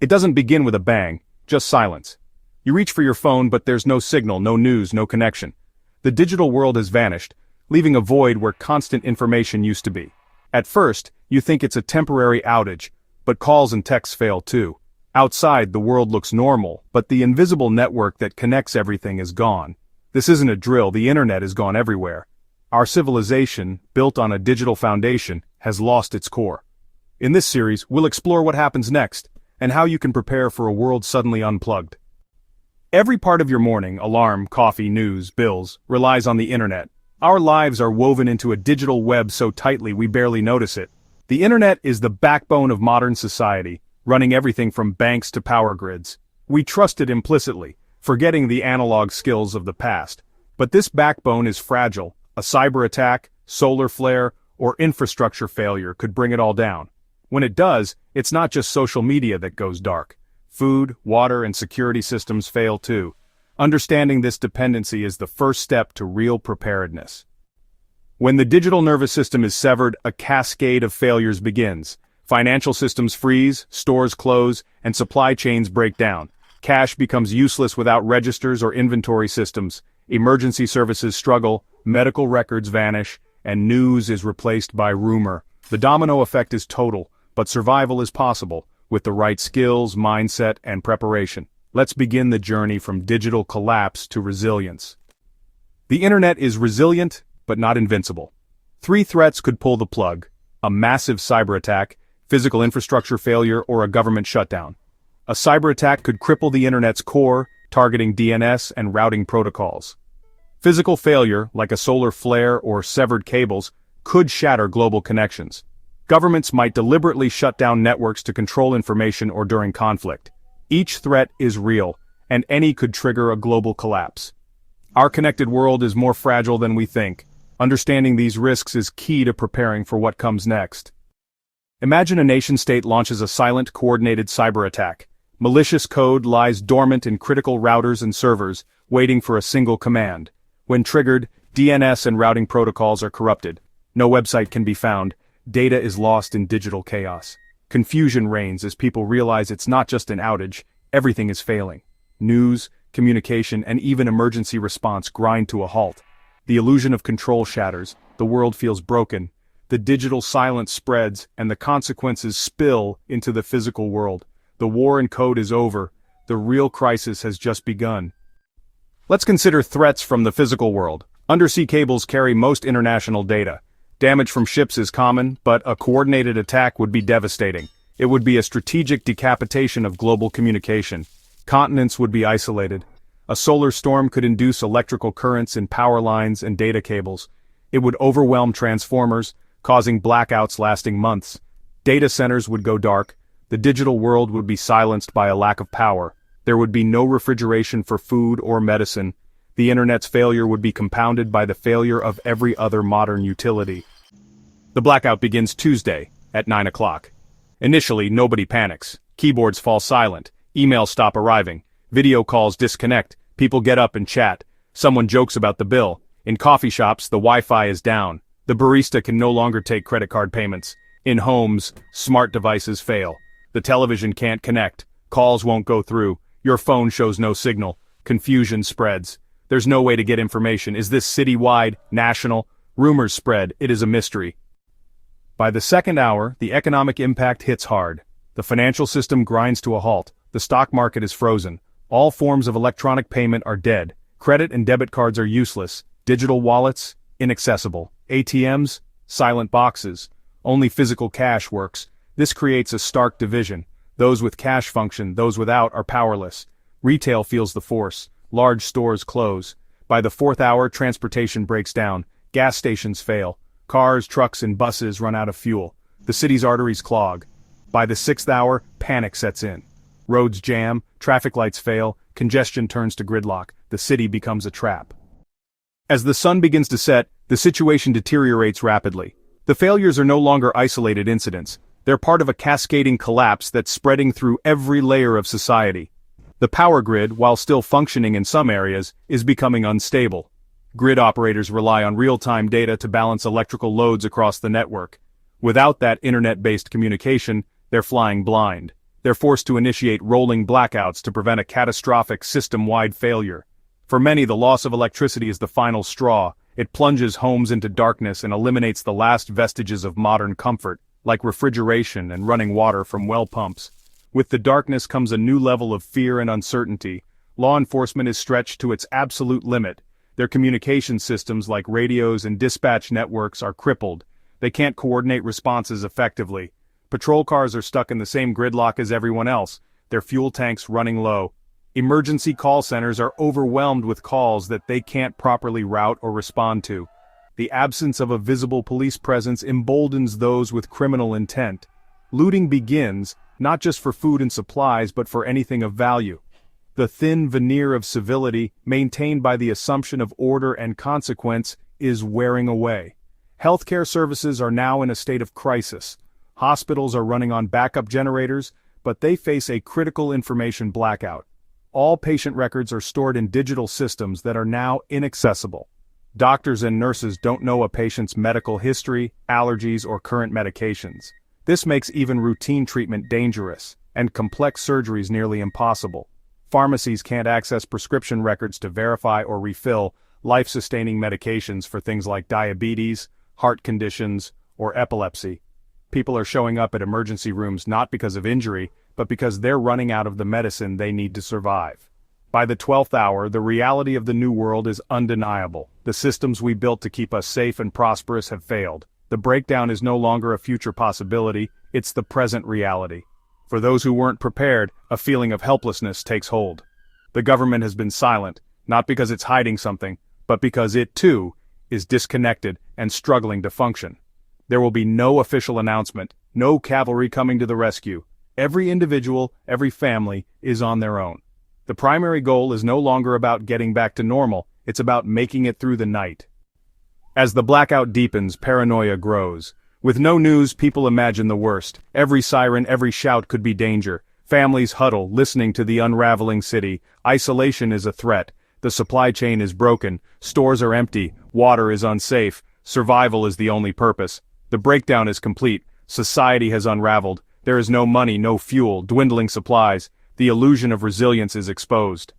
It doesn't begin with a bang, just silence. You reach for your phone but there's no signal, no news, no connection. The digital world has vanished, leaving a void where constant information used to be. At first, you think it's a temporary outage, but calls and texts fail too. Outside, the world looks normal, but the invisible network that connects everything is gone. This isn't a drill, the internet is gone everywhere. Our civilization, built on a digital foundation, has lost its core. In this series, we'll explore what happens next, and how you can prepare for a world suddenly unplugged. Every part of your morning, alarm, coffee, news, bills, relies on the internet. Our lives are woven into a digital web so tightly we barely notice it. The internet is the backbone of modern society, running everything from banks to power grids. We trust it implicitly, forgetting the analog skills of the past. But this backbone is fragile. A cyber attack, solar flare, or infrastructure failure could bring it all down. When it does, it's not just social media that goes dark. Food, water, and security systems fail too. Understanding this dependency is the first step to real preparedness. When the digital nervous system is severed, a cascade of failures begins. Financial systems freeze, stores close, and supply chains break down. Cash becomes useless without registers or inventory systems. Emergency services struggle, medical records vanish, and news is replaced by rumor. The domino effect is total, but survival is possible, with the right skills, mindset, and preparation. Let's begin the journey from digital collapse to resilience. The internet is resilient, but not invincible. 3 threats could pull the plug: a massive cyber attack, physical infrastructure failure, or a government shutdown. A cyber attack could cripple the internet's core, targeting DNS and routing protocols. Physical failure, like a solar flare or severed cables, could shatter global connections. Governments might deliberately shut down networks to control information or during conflict. Each threat is real, and any could trigger a global collapse. Our connected world is more fragile than we think. Understanding these risks is key to preparing for what comes next. Imagine a nation-state launches a silent, coordinated cyber attack. Malicious code lies dormant in critical routers and servers, waiting for a single command. When triggered, DNS and routing protocols are corrupted. No website can be found. Data is lost in digital chaos. Confusion reigns as people realize it's not just an outage, everything is failing. News, communication, and even emergency response grind to a halt. The illusion of control shatters, the world feels broken. The digital silence spreads, and the consequences spill into the physical world. The war in code is over. The real crisis has just begun. Let's consider threats from the physical world. Undersea cables carry most international data. Damage from ships is common, but a coordinated attack would be devastating. It would be a strategic decapitation of global communication. Continents would be isolated. A solar storm could induce electrical currents in power lines and data cables. It would overwhelm transformers, causing blackouts lasting months. Data centers would go dark. The digital world would be silenced by a lack of power. There would be no refrigeration for food or medicine. The internet's failure would be compounded by the failure of every other modern utility. The blackout begins Tuesday, at 9 o'clock. Initially, nobody panics. Keyboards fall silent. Emails stop arriving. Video calls disconnect. People get up and chat. Someone jokes about the bill. In coffee shops, the Wi-Fi is down. The barista can no longer take credit card payments. In homes, smart devices fail. The television can't connect. Calls won't go through. Your phone shows no signal. Confusion spreads. There's no way to get information. Is this citywide, national? Rumors spread. It is a mystery. By the second hour, the economic impact hits hard. The financial system grinds to a halt. The stock market is frozen. All forms of electronic payment are dead. Credit and debit cards are useless. Digital wallets, inaccessible. ATMs, silent boxes. Only physical cash works. This creates a stark division. Those with cash function, those without are powerless. Retail feels the force. Large stores close. By the 4th hour, transportation breaks down. Gas stations fail. Cars, trucks, and buses run out of fuel. The city's arteries clog. By the 6th hour, panic sets in. Roads jam, traffic lights fail, congestion turns to gridlock. The city becomes a trap. As the sun begins to set, the situation deteriorates rapidly. The failures are no longer isolated incidents. They're part of a cascading collapse that's spreading through every layer of society. The power grid, while still functioning in some areas, is becoming unstable. Grid operators rely on real-time data to balance electrical loads across the network. Without that internet-based communication, they're flying blind. They're forced to initiate rolling blackouts to prevent a catastrophic system-wide failure. For many, the loss of electricity is the final straw. It plunges homes into darkness and eliminates the last vestiges of modern comfort, like refrigeration and running water from well pumps. With the darkness comes a new level of fear and uncertainty. Law enforcement is stretched to its absolute limit. Their communication systems like radios and dispatch networks are crippled. They can't coordinate responses effectively. Patrol cars are stuck in the same gridlock as everyone else, their fuel tanks running low. Emergency call centers are overwhelmed with calls that they can't properly route or respond to. The absence of a visible police presence emboldens those with criminal intent. Looting begins, not just for food and supplies but for anything of value. The thin veneer of civility, maintained by the assumption of order and consequence, is wearing away. Healthcare services are now in a state of crisis. Hospitals are running on backup generators, but they face a critical information blackout. All patient records are stored in digital systems that are now inaccessible. Doctors and nurses don't know a patient's medical history, allergies, or current medications. This makes even routine treatment dangerous, and complex surgeries nearly impossible. Pharmacies can't access prescription records to verify or refill life-sustaining medications for things like diabetes, heart conditions, or epilepsy. People are showing up at emergency rooms not because of injury, but because they're running out of the medicine they need to survive. By the 12th hour, the reality of the new world is undeniable. The systems we built to keep us safe and prosperous have failed. The breakdown is no longer a future possibility, it's the present reality. For those who weren't prepared, a feeling of helplessness takes hold. The government has been silent, not because it's hiding something, but because it, too, is disconnected and struggling to function. There will be no official announcement, no cavalry coming to the rescue. Every individual, every family, is on their own. The primary goal is no longer about getting back to normal, it's about making it through the night. As the blackout deepens, paranoia grows. With no news, people imagine the worst. Every siren, every shout could be danger. Families huddle, listening to the unraveling city. Isolation is a threat. The supply chain is broken. Stores are empty. Water is unsafe. Survival is the only purpose. The breakdown is complete. Society has unraveled. There is no money, no fuel, dwindling supplies. The illusion of resilience is exposed.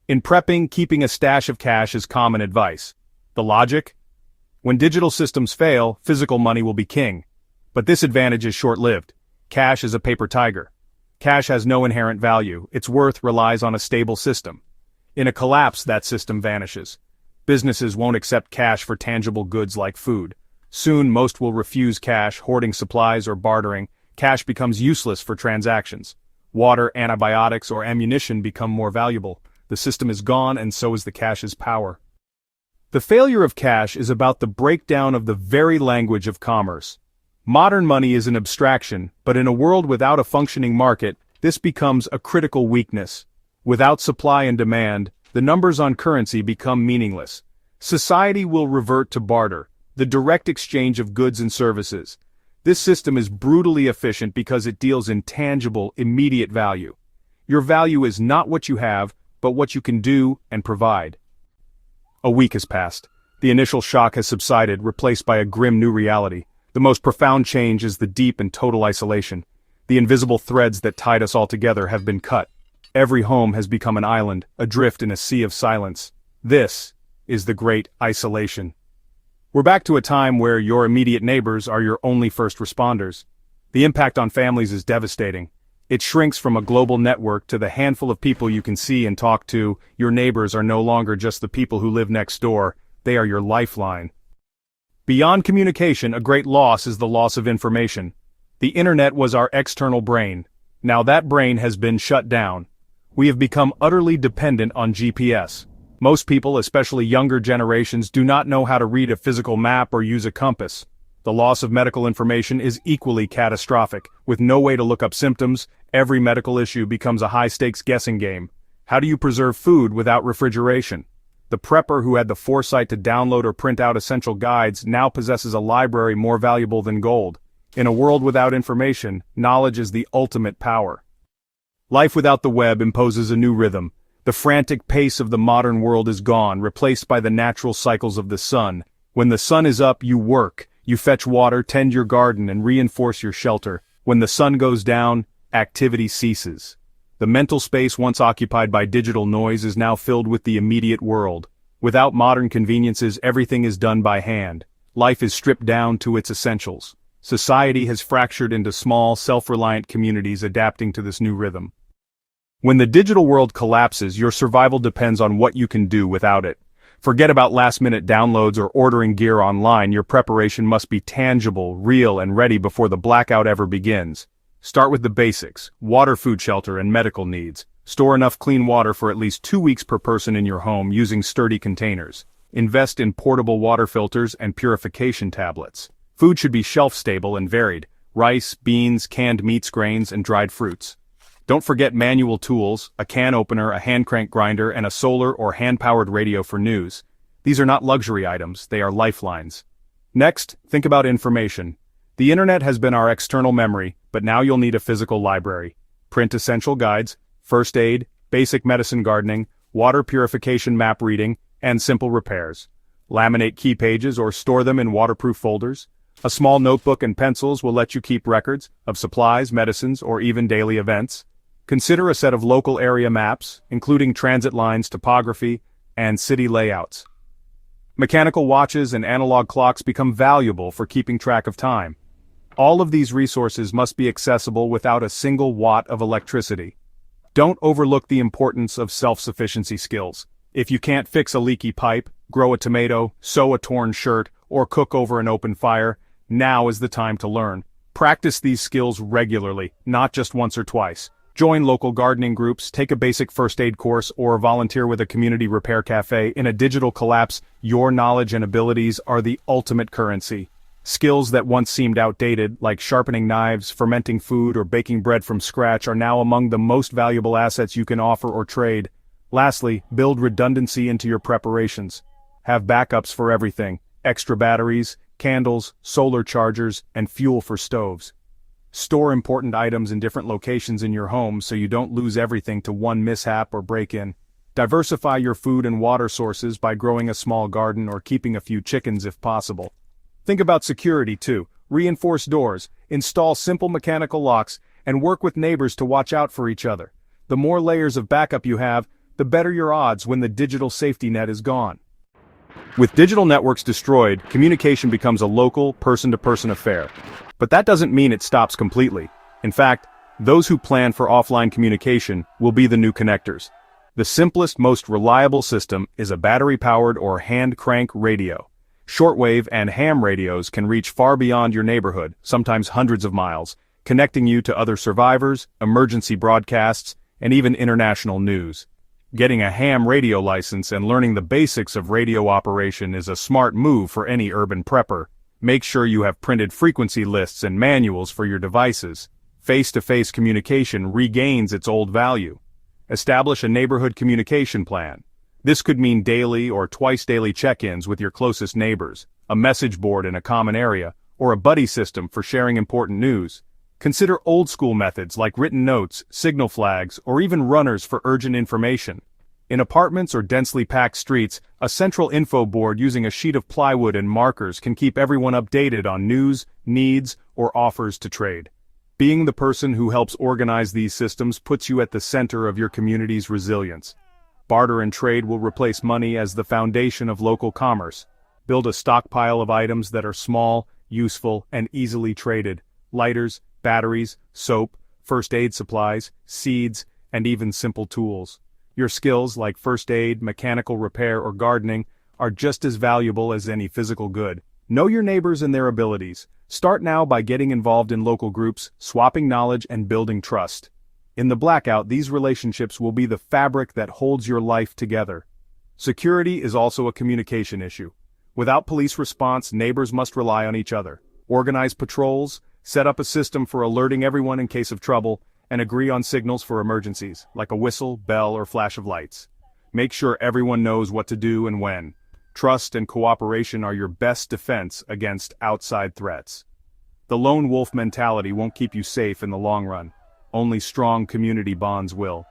In prepping, keeping a stash of cash is common advice. The logic? When digital systems fail, physical money will be king. But this advantage is short-lived. Cash is a paper tiger. Cash has no inherent value. Its worth relies on a stable system. In a collapse, that system vanishes. Businesses won't accept cash for tangible goods like food. Soon, most will refuse cash, hoarding supplies or bartering. Cash becomes useless for transactions. Water, antibiotics, or ammunition become more valuable. The system is gone, and so is the cash's power. The failure of cash is about the breakdown of the very language of commerce. Modern money is an abstraction, but in a world without a functioning market, this becomes a critical weakness. Without supply and demand, the numbers on currency become meaningless. Society will revert to barter, the direct exchange of goods and services. This system is brutally efficient because it deals in tangible, immediate value. Your value is not what you have, but what you can do and provide. A week has passed. The initial shock has subsided, replaced by a grim new reality. The most profound change is the deep and total isolation. The invisible threads that tied us all together have been cut. Every home has become an island, adrift in a sea of silence. This is the great isolation. We're back to a time where your immediate neighbors are your only first responders. The impact on families is devastating. It shrinks from a global network to the handful of people you can see and talk to. Your neighbors are no longer just the people who live next door. They are your lifeline. Beyond communication, a great loss is the loss of information. The internet was our external brain. Now that brain has been shut down. We have become utterly dependent on GPS. Most people, especially younger generations, do not know how to read a physical map or use a compass. The loss of medical information is equally catastrophic. With no way to look up symptoms, every medical issue becomes a high-stakes guessing game. How do you preserve food without refrigeration? The prepper who had the foresight to download or print out essential guides now possesses a library more valuable than gold. In a world without information, knowledge is the ultimate power. Life without the web imposes a new rhythm. The frantic pace of the modern world is gone, replaced by the natural cycles of the sun. When the sun is up, you work. You fetch water, tend your garden, and reinforce your shelter. When the sun goes down, activity ceases. The mental space once occupied by digital noise is now filled with the immediate world. Without modern conveniences, everything is done by hand. Life is stripped down to its essentials. Society has fractured into small, self-reliant communities adapting to this new rhythm. When the digital world collapses, your survival depends on what you can do without it. Forget about last-minute downloads or ordering gear online. Your preparation must be tangible, real, and ready before the blackout ever begins. Start with the basics: water, food, shelter, and medical needs. Store enough clean water for at least 2 weeks per person in your home using sturdy containers. Invest in portable water filters and purification tablets. Food should be shelf-stable and varied: rice, beans, canned meats, grains, and dried fruits. Don't forget manual tools: a can opener, a hand crank grinder, and a solar or hand-powered radio for news. These are not luxury items, they are lifelines. Next, think about information. The internet has been our external memory, but now you'll need a physical library. Print essential guides, first aid, basic medicine, gardening, water purification, map reading, and simple repairs. Laminate key pages or store them in waterproof folders. A small notebook and pencils will let you keep records of supplies, medicines, or even daily events. Consider a set of local area maps, including transit lines, topography, and city layouts. Mechanical watches and analog clocks become valuable for keeping track of time. All of these resources must be accessible without a single watt of electricity. Don't overlook the importance of self-sufficiency skills. If you can't fix a leaky pipe, grow a tomato, sew a torn shirt, or cook over an open fire, now is the time to learn. Practice these skills regularly, not just once or twice. Join local gardening groups, take a basic first aid course, or volunteer with a community repair cafe. In a digital collapse, your knowledge and abilities are the ultimate currency. Skills that once seemed outdated, like sharpening knives, fermenting food, or baking bread from scratch, are now among the most valuable assets you can offer or trade. Lastly, build redundancy into your preparations. Have backups for everything: extra batteries, candles, solar chargers, and fuel for stoves. Store important items in different locations in your home so you don't lose everything to one mishap or break-in. Diversify your food and water sources by growing a small garden or keeping a few chickens if possible. Think about security too. Reinforce doors, install simple mechanical locks, and work with neighbors to watch out for each other. The more layers of backup you have, the better your odds when the digital safety net is gone. With digital networks destroyed, communication becomes a local, person-to-person affair. But that doesn't mean it stops completely. In fact, those who plan for offline communication will be the new connectors. The simplest, most reliable system is a battery-powered or hand-crank radio. Shortwave and ham radios can reach far beyond your neighborhood, sometimes hundreds of miles, connecting you to other survivors, emergency broadcasts, and even international news. Getting a ham radio license and learning the basics of radio operation is a smart move for any urban prepper. Make sure you have printed frequency lists and manuals for your devices. Face-to-face communication regains its old value. Establish a neighborhood communication plan. This could mean daily or twice-daily check-ins with your closest neighbors, a message board in a common area, or a buddy system for sharing important news. Consider old-school methods like written notes, signal flags, or even runners for urgent information. In apartments or densely packed streets, a central info board using a sheet of plywood and markers can keep everyone updated on news, needs, or offers to trade. Being the person who helps organize these systems puts you at the center of your community's resilience. Barter and trade will replace money as the foundation of local commerce. Build a stockpile of items that are small, useful, and easily traded: lighters, batteries, soap, first aid supplies, seeds, and even simple tools. Your skills like first aid, mechanical repair, or gardening are just as valuable as any physical good. Know your neighbors and their abilities. Start now by getting involved in local groups, swapping knowledge, and building trust. In the blackout, these relationships will be the fabric that holds your life together. Security is also a communication issue. Without police response, neighbors must rely on each other. Organize patrols, set up a system for alerting everyone in case of trouble, and agree on signals for emergencies, like a whistle, bell, or flash of lights. Make sure everyone knows what to do and when. Trust and cooperation are your best defense against outside threats. The lone wolf mentality won't keep you safe in the long run. Only strong community bonds will.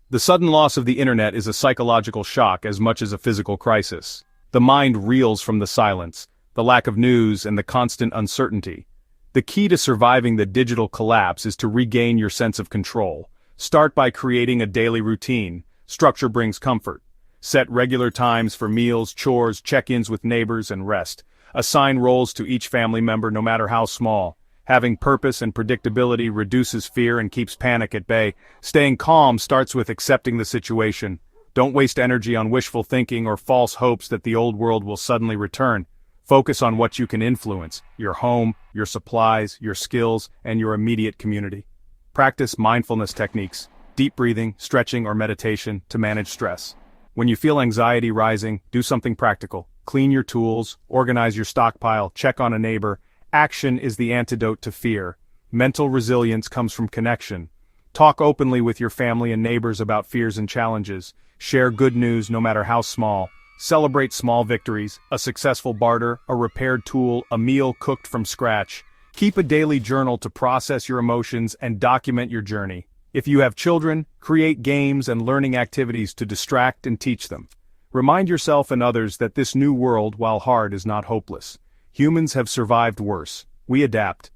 The sudden loss of the internet is a psychological shock as much as a physical crisis. The mind reels from the silence, the lack of news, and the constant uncertainty. The key to surviving the digital collapse is to regain your sense of control. Start by creating a daily routine. Structure brings comfort. Set regular times for meals, chores, check-ins with neighbors, and rest. Assign roles to each family member, no matter how small. Having purpose and predictability reduces fear and keeps panic at bay. Staying calm starts with accepting the situation. Don't waste energy on wishful thinking or false hopes that the old world will suddenly return. Focus on what you can influence: your home, your supplies, your skills, and your immediate community. Practice mindfulness techniques, deep breathing, stretching, or meditation to manage stress. When you feel anxiety rising, do something practical. Clean your tools, organize your stockpile, check on a neighbor. Action is the antidote to fear. Mental resilience comes from connection. Talk openly with your family and neighbors about fears and challenges. Share good news no matter how small. Celebrate small victories: a successful barter, a repaired tool, a meal cooked from scratch. Keep a daily journal to process your emotions and document your journey. If you have children, create games and learning activities to distract and teach them. Remind yourself and others that this new world, while hard, is not hopeless. Humans have survived worse. We adapt.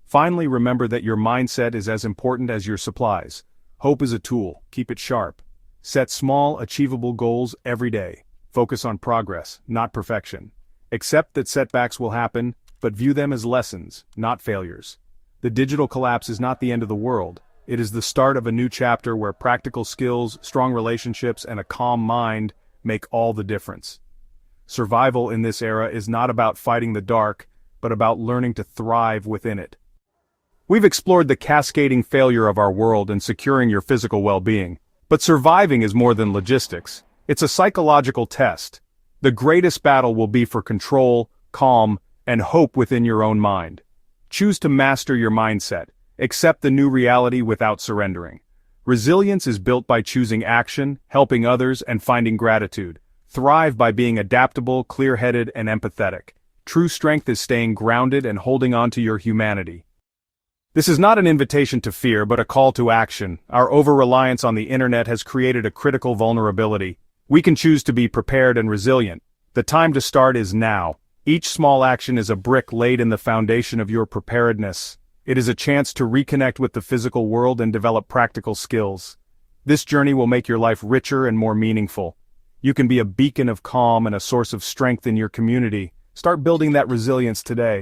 Finally, remember that your mindset is as important as your supplies. Hope is a tool. Keep it sharp. Set small, achievable goals every day. Focus on progress, not perfection. Accept that setbacks will happen, but view them as lessons, not failures. The digital collapse is not the end of the world. It is the start of a new chapter where practical skills, strong relationships, and a calm mind make all the difference. Survival in this era is not about fighting the dark, but about learning to thrive within it. We've explored the cascading failure of our world and securing your physical well-being. But surviving is more than logistics. It's a psychological test. The greatest battle will be for control, calm, and hope within your own mind. Choose to master your mindset. Accept the new reality without surrendering. Resilience is built by choosing action, helping others, and finding gratitude. Thrive by being adaptable, clear-headed, and empathetic. True strength is staying grounded and holding on to your humanity. This is not an invitation to fear, but a call to action. Our over-reliance on the internet has created a critical vulnerability. We can choose to be prepared and resilient. The time to start is now. Each small action is a brick laid in the foundation of your preparedness. It is a chance to reconnect with the physical world and develop practical skills. This journey will make your life richer and more meaningful. You can be a beacon of calm and a source of strength in your community. Start building that resilience today.